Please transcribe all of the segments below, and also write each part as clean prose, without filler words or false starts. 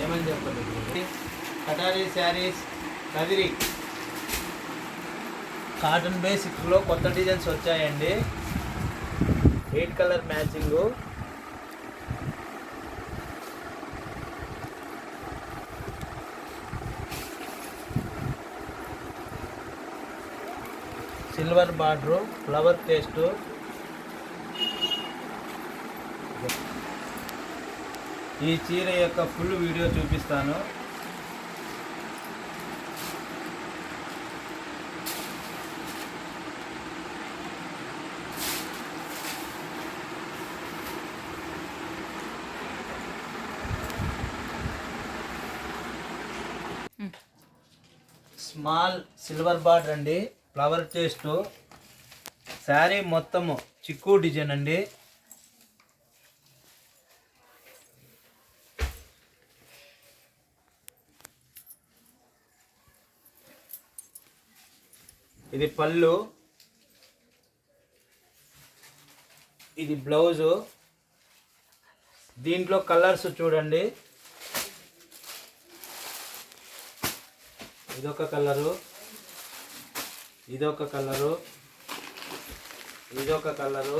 ఏమని చెప్పండి. కటారీ శారీస్ కదిరి కాటన్ బేసిక్లో కొత్త డిజైన్స్ వచ్చాయండి. 8 colour matching. Silver border, flower paste. ఈ చీర యొక్క ఫుల్ వీడియో చూపిస్తాను. స్మాల్ సిల్వర్ బార్డర్ అండి, ఫ్లవర్ టేస్ట్. శారీ మొత్తము చిక్కు డిజైన్ అండి. ఇది పళ్ళు, ఇది బ్లౌజు. దీంట్లో కలర్స్ చూడండి. ఇదొక కలరు, ఇదొక కలరు, ఇదొక కలరు,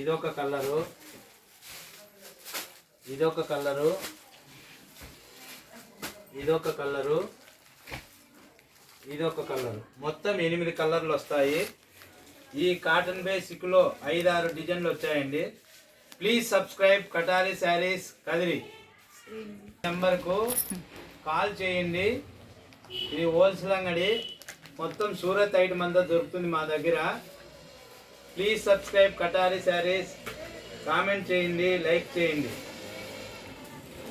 ఇదొక కలరు, ఇదొక కలరు, ఇదొక కలరు, ఇదొక కలరు. మొత్తం 8 కలర్లు వస్తాయి. ఈ కాటన్ బేసిక్లో 5-6 డిజైన్లు వచ్చాయండి. Please subscribe కటారీ saris Kadiri. నెంబర్కు కాల్ చేయండి. ఇది హోల్సేల్ అంగడి, మొత్తం సూరత్ ఐటమ్ అంతా దొరుకుతుంది మా దగ్గర. Please subscribe కటారీ saris. కామెంట్ చేయండి, లైక్ చేయండి.